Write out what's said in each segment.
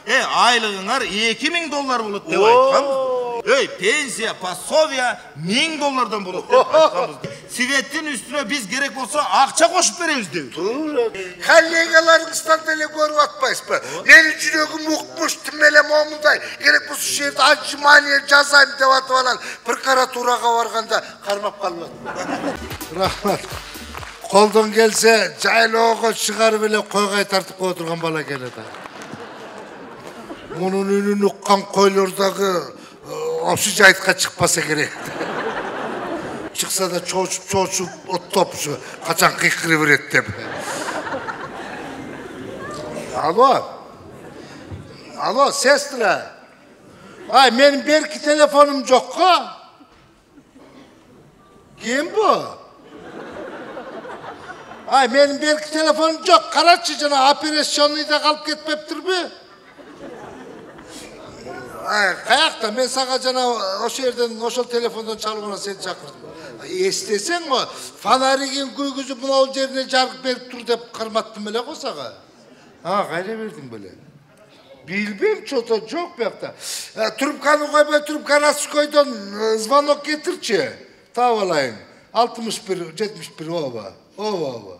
Айлығыңар $2000 болады деп айтқанбыз. Пенсия, пособия $1000 болады деп айтқанбыз. Светтен үстіне біз керек болса ақша қосып береміз деп. Коллегаларыңыздан деле көріп атпайсыз ба? Менің жүрегім ұқпыш, тімеле момындай. Керек болса жерді отжимание жазайым деп атып алан. Прокуратураға барғанда қармап қалмады. Рахмат. Қолдан келсе, жайлауға шығарып еле қойғай тартып отырған бала келеді. Мұның үнін ұққан қойлардағы осы жайтқа шықпаса керек. Шықса да чоочуп, оттоп, қачан қиқыры береді деп. Алло, сестра. Менің беркі телефоным жоқ қо? Кем бұ? Менің беркі телефоным жоқ. Қаратшы жана операционныйда қалып кетпептір бі? Қаяқта, мен саға жана ошол жерден, ошол телефондан чалғана сен шақырдым. Естесең мо, фонаригин көйгізіп мынау жеріне жарық беріп тұр деп қырматтым еле қосаға. Қайда бердің біле? Билбем, что-то жоқ бияқта. Трубканы қойбай, трубканы скойдан звонок кетірші. Тауып алайын. 61, 71, ова.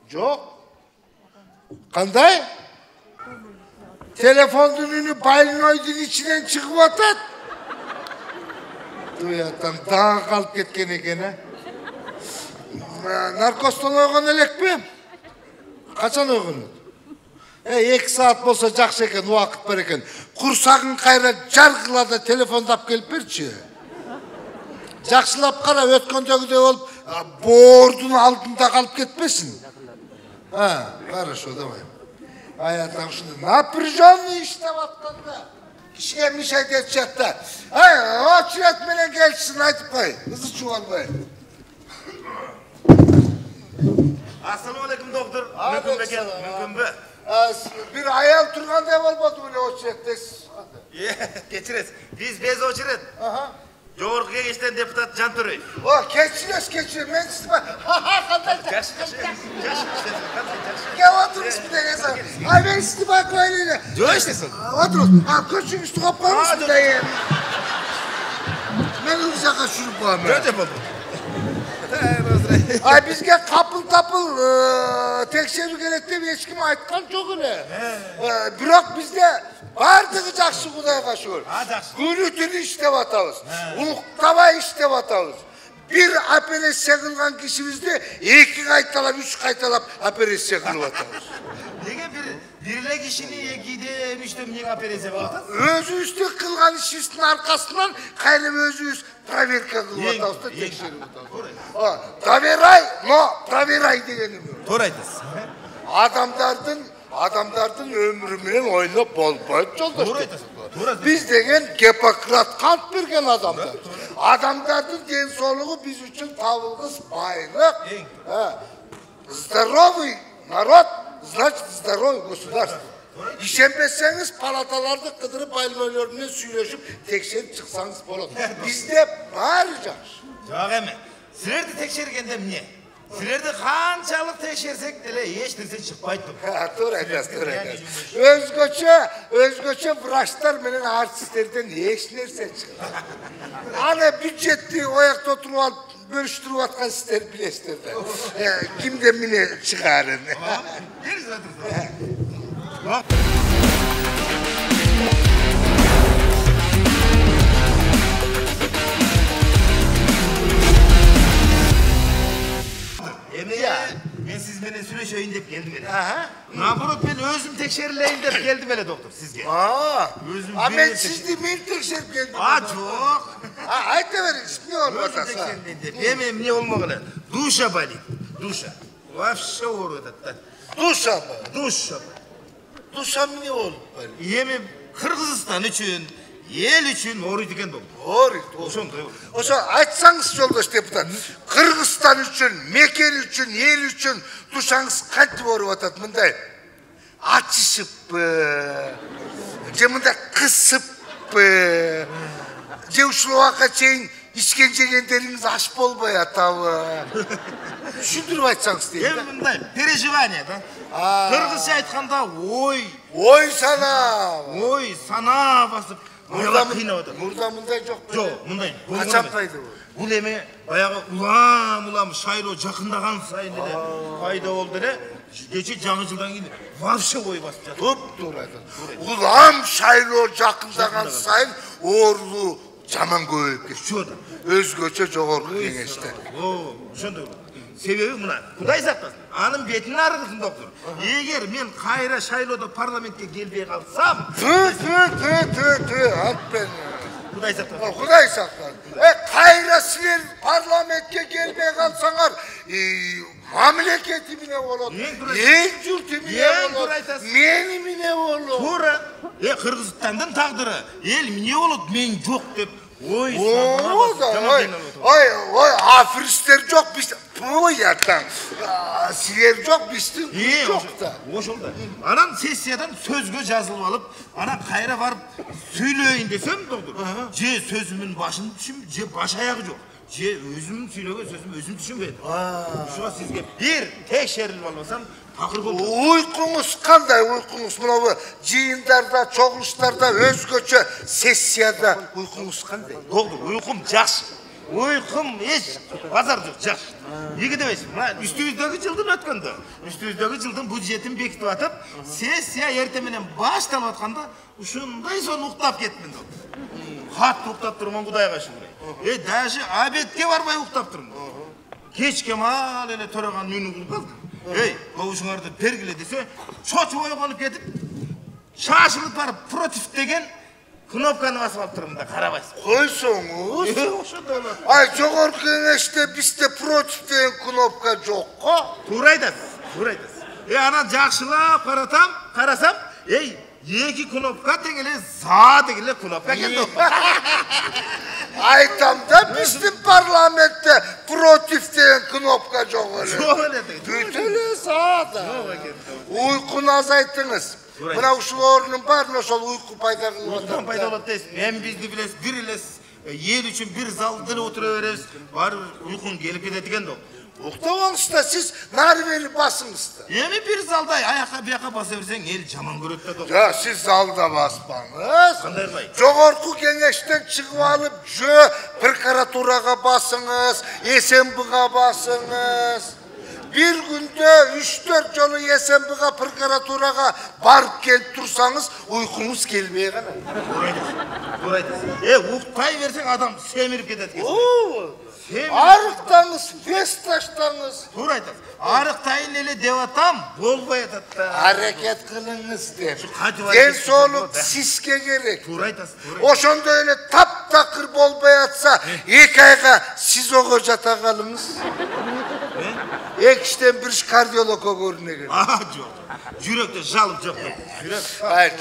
Жоқ. Қандай? Телефондың үні байлойдың ішінен шығып атады. Дуяттан дағы қалып кеткен екен, Наркостан ойған елек бе? Қачан ойған еді? 2 саат болса жақсы екен, уақыт бар екен. Құрсағын қайра жарғылада телефондап келіп берші. Жақсылап қара, өткендегіде болып, бордың алдында қалып кетпесін. Хорошо, давай. Аятам шынды, напряженный иштеп атканда. Кишиге мешать етшатты. Очерет менен келшісін айтып қой. Қызы чуалбай. Ассалаумалейкум, доктор. Мүмкін бе кел? Мүмкін бе? Bir аял тұрғандай болмады бөле очереттесіз. Кечірес. Біз без очерет. Жоғырғы кеңештен депутат Жантөрөй. Кечірес. Мен сізді ба? Қандай жаш. Кел отырыңыз бір деген саған. Мен сізді ба көйлейлі. Жоқ ештесің. Отырыңыз. Көшіңізді қоп қойыңыз бір деген. Мен ұл жаққа жүріп қойым. Жоқ болды. Бізге қапыл-тапыл тексеру керек деп ешкім айтқан жоқ еле. Бірақ бізде бардығы жақсы Құдайға шүкір. Күні түні іштеп атабыз. Ұлықтабай іштеп атабыз. Bir операция қылған кішімізде 2 қайталап, 3 қайталап операция қылып атабыз. Неге бірлі кішіні 2-де, 3-де неге операция қылып атасыз? Өзімізді қылған ішіміздің арқасынан қайлып өзіміз проверка қылып атабыз да тексеріп атабыз. Доверай, но проверай дегенім. Doğru айтасыз. Адамдардың өмірімен ойнап болмайды жолдас. Doğru айтасыз. Біз деген Гиппократ ант берген адамдар. Адамдардың денсаулығы біз үшін табылғыс байлық. Здоровый народ, значит здоровый государство. Ишенбесеңіз палаталарды қыдырып байлойларымен сөйлесіп тексеріп шықсаңыз болады. Бізде бар жақсы. Жоқ еме. Сілерді тексергенде міне? Сілерді қаншалық тексерсек деле ешнәрсе шықпайды. Тура айтасыз. Өзгөчө врачтар менен артисттерден ешнәрсе шықпайды. Аны бюджетті ояқта отырып алып бөліштіріп атқан сіздер білесіздер да. Кімден міне шығарын. Мен sizменен сүйлөшөйүн деп келдим эле. Наоборот, мен өзүм текшерилейин деп келдим эле, доктор, сизге. Мен сизди мен текшерип келдим. Жок. Айта бериңиз, эмне болуп атат? Эми эмне болмок эле? Душа болит. Душа. Вообще ооруп атат да. Душамы? Душа эмне болуп болит? Эми Кыргызстан үчүн, ел үчүн ооруйт экен, доктор. Ооруйт. Ошо айтсаңыз жолдош депутат. Кыргызстан үчүн, мекен үчүн, ел үчүн душаңыз кантип ооруп атат мындай? Ачышыппы? Же мындай кысыппы? Же ушул убакка чейин ичкен жегендериңиз аш болбой атабы? Түшүндүрүп айтсаңыз дейм да. Эми мындай переживание да. Кыргызча айтканда ой Ой сана. Ой сана басып. Мурда мындай жок. Жок, мындай. Качан пайда болду? Бул эме баягы улам шайлоо жакындаган сайын эле пайда болду эле. Кече жаңы жылдан кийин вообще ой басып жатты. Туптур айтат. Улам шайлоо жакындаган сайын оорулуу жаман көбөйүп кетти. Өзгөчө жогорку кеңеште. Ошондой. Себеби мына Кудай сактасын. Анын бетин арыгысын доктор. Эгер мен кайра шайлоодо парламентке келбей калсам, атпен. Кудай сактасын. Кудай сактасын. Кайра силер парламентке келбей калсаңар, мамлекет эмне болот? Эл журт эмне болот? Мен эмне болот? Туура. Кыргызстандын тагдыры. Эл эмне болот? Мен жок деп ой, афристер жок биз. Ой, атаң. Силер жок биздин жок да. Ошол да. Анан сессиядан сөзгө жазылып алып, анан кайра барып сүйлөйүн десем, доктор. Же сөзүмдүн башын түшүн, же баш аягы жок. Же өзүмдүн сүйлөгөн сөзүм өзүм түшүнбөйм. Ушуга сизге бир текшерилип албасам, такыр болду. Уйкуңуз кандай уйкуңуз? Мына жыйындарда, чогулуштарда, өзгөчө сессияда уйкуңуз кандай? Доктор, уйкум жакшы. Уйкум эч базар жок, жакшы. Неге дебейсиз? Мына үстүбүздөгү жылдын өткөндө, үстүбүздөгү жылдын бюджетин бекитип атып, сессия эртең менен башталып атканда, ушундай сон уктап кеттим, доктор. Катты уктап турмун, Кудайга шүгүр. Даже обедке барбай уктап турмун. Кечке мал эле төрөган үнү кылып калдым. Кобушуңарды бергиле десе, чочуп ойгонуп кетип, шашылып барып против деген кнопканы басып алып турмун да, карабайсыз. Койсоңуз. Ошондой болот. Жогорку кеңеште бизде против деген кнопка жок го. Туура айтасыз, туура айтасыз. Анан жакшылап карасам, эки кнопка тең эле за деген эле кнопка келди. Айтам да, биздин парламентте против деген кнопка жок эле. Жок эле. Бүт эле за да. Уйкуну азайтыңыз. Мына ушул оорунун баарын ошол уйку пайда кылып атат. Уйкудан пайда болот дейсиз. Эми бизди билесиз, бир элес эл үчүн бир залда эле отура беребиз. Баары уйкун келип кетет экен да. Уктап алыңыз да, сиз нары бери басыңыз да. Эми бир залда аяка бияка баса берсең, эл жаман көрөт да, доктор. Жок, сиз залда баспаңыз. Кандай кылай? Жогорку кеңештен чыгып алып, прокуратурага басыңыз, СМБга басыңыз. Bir günde 3-4 жолу СМБга, прокуратурага барып келип турсаңыз, уйкуңуз келбей калат. Туура айтасыз. Уктай берсең адам семирип кетет экен. Арыктаңыз, фес таштаңыз. Туура айтасыз. Арыктайын эле деп атам, болбой атат да. Аракет кылыңыз деп. Ден соолук сизге керек. Туура айтасыз. Ошондой эле таптакыр болбой атса, 2 айга СИЗОго жата калыңыз. Экиштен бир кардиологко көрүнө керек. Жок. Жүрөктө жалып жок.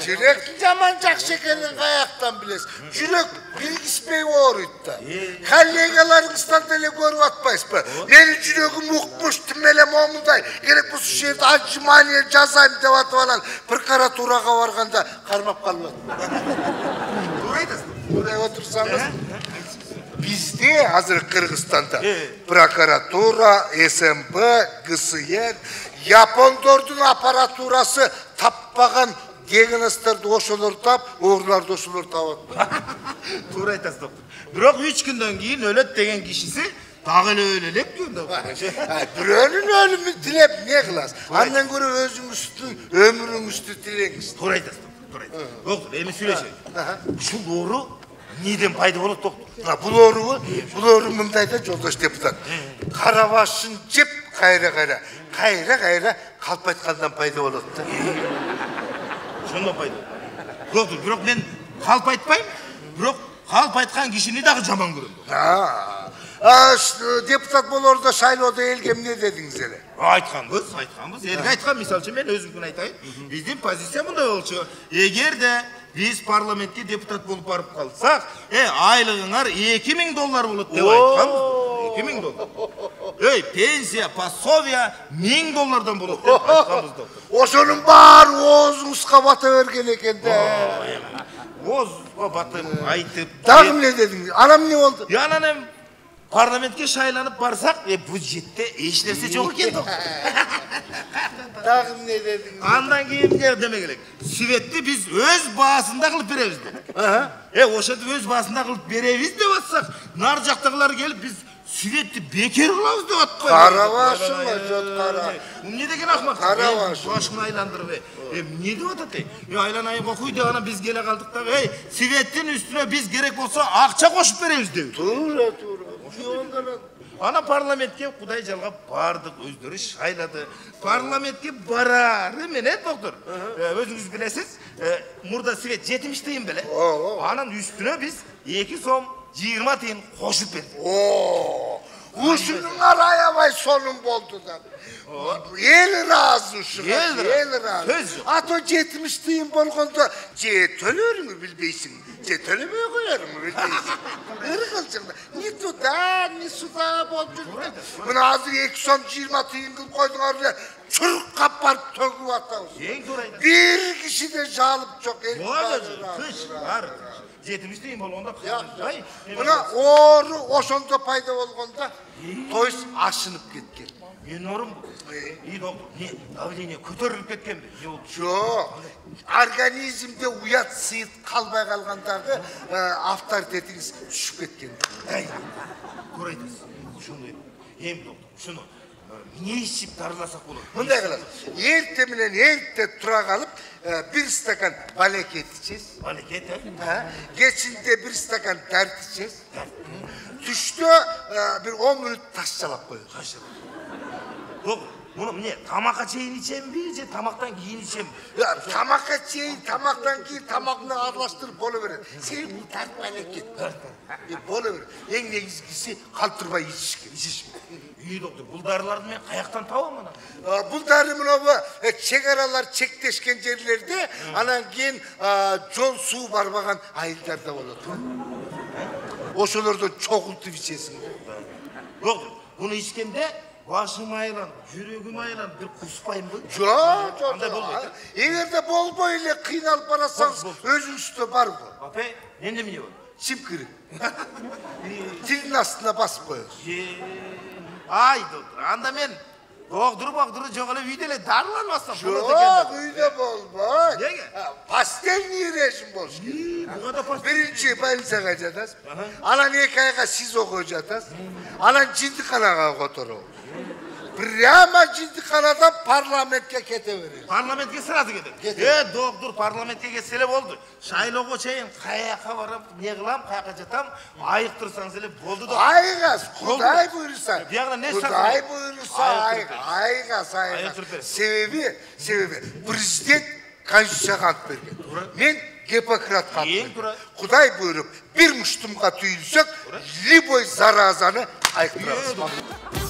Жүрөк жаман жакшы экенин каяктан билесиз? Жүрөк билгиспей ооруйт да. Коллегаларыңыздан деле көрүп атпайсызбы? Менин жүрөгүм укмуш, тим эле момундай. Керек болсо ушул жерде отжимание жасайм деп атып анан прокуратурага барганда кармап калып атат. Туура айтасыз. Кудай отурсаңыз, бизде азыр Кыргызстанда прокуратура, СМБ, ГСР, Япондордун аппаратурасы таппаган диагноздорду ошолор тап, ооруларды ошолор табат. Туура айтасыз, доктор. Бирок 3 күндөн кийин өлөт деген кишиси дагы эле өлөлөк дүйдө. Бирөөнүн өлүмүн тилеп не кыласыз? Андан көрө өзүңүздүн өмүрүңүздү тилеңиз. Туура айтасыз, доктор. Доктор, эми сүйлөшөйүн. Ушул оору неден пайда болот, доктор? Бул оору мындай да, жолдош депутат. Карабашын жеп кайра калп айткандан пайда болот да. Ошондон пайда. Доктор, бирок мен калп айтпайм, бирок калп айткан кишини дагы жаман көрөм. Депутат болордо шайлоодо элге эмне дедиңиз эле? Айтканбыз. Элге айткан, мисалы үчүн мен өзүмкүн айтайын. Биздин позиция мындай болчу. Эгерде биз парламентке депутат болуп барып калсак, айлыгыңар $2000 болот деп айтканбыз. $2000. Пенсия, пособия $1000 болот деп айтканбыз, доктор. Ошонун баары оозуңузга бата берген экен да. Оозга батып айтып. Дагы эмне дедиңиз? Анан эмне болду? Анан парламентке шайланып барсақ, бюджетте еш нәрсе жоқ екен. Дагы эмне дедиң? Андан кейін деме керек. Светті біз өз басында қылып береміз дедік. Ошады өз басында қылып береміз деп атсақ, нар жақтағылар келіп біз Светті бекер қыламыз деп атқой. Қарабашым, жот қара. Не деген ақмақ? Қарабашым. Башын айландырып, не деп атады? Айланайын қоқуй дегана біз келе қалдық та, Светтің үстіне біз керек болса ақша қошып береміз деп. Тура. Ана парламентке Құдай жалғап бардық, өздері шайлады. Парламентке барар емене, доктор. Өзіңіз білесіз, мұрда Свет 70 тиын біле. Анан үстіне біз 2 сом 20 тиын қошып берді. Ушунун аябай сонун болду да. Эл разы ушуга, эл разы. Ато 70 тиын болгондо же төлөрүңү билбейсиң, же төлөбөй коерүңү билбейсиң. Ыргылчыңда, не туда, не сюда болуп жүрдү. Мына азыр 2 сом 20 тиын кылып койдуңар эле, чуркап барып төгүп атабыз. Бир киши де жалып жок. Бар. 70 тиын болгондо калбай. Мына ору ошондо пайда болгондо тоюс ашынып кеткен. Мен орым. Доктор, не давление көтөрүлүп кеткенби? Не болду? Жок. Организмде уят сыйыт калбай калгандагы авторитетиңиз түшүп кеткен. Көрө айтасыз. Ошондой. Доктор, ушуну не ичип дарыласак болот? Мындай кылат. Эрте менен эрте тура калып, 1 стакан балекет ичесиз. Балекет, Кечинде 1 стакан дарт ичесиз. Түштө бир 10 мүнөт ташчалап коесуз. Доктор, муну эмне, тамакка чейин ичемби, же тамактан кийин ичемби? Тамакка чейин, тамактан кийин тамак менен аралаштырып боло берет. Себеби дарт балекет. Боло берет. Эң негизгиси калтырбай ичиш керек. Доктор, бул дарыларды мен каяктан табам ана? Бул дары мынабу чек аралар чектешкен жерлерде, анан кийин жол суу барбаган айылдарда болот. Ошолордон чогултуп ичесиң. Доктор, буну ичкенде башым айланып, жүрөгүм айланып, бир куспаймбы? Жок, андай болбойт. Эгерде болбой эле кыйналып барасаңыз, өзүңүздө барбы? Апа, эмне бар? Чимкирип. Тилдин астына басып коесуз. Ай, доктор, анда мен доктуру жок эле үйдө эле дарыланбастам болот экен. Жок, үйдө болбойт. Неге? Постельный режим болуш керек. Буга да Биринчи больницага жатасыз. Анан 2 айга СИЗОго жатасыз. Анан жындыканага которобуз. Прямо жындыканадан парламентке кете беребиз. Парламентке сразу кетет. Доктор, парламентке кетсе эле болду. Шайлоого чейин каяка барам, не кылам, каяка жатам, айыктырсаңыз эле болду да. Айгас, Кудай буйруса. Биягына не Кудай буйруса, айгас. Себеби президент конституцияга ант берген. Мен Гиппократка ант берген. Кудай буйруп, бир муштумга түйүлсөк, любой заразаны айыктырабыз.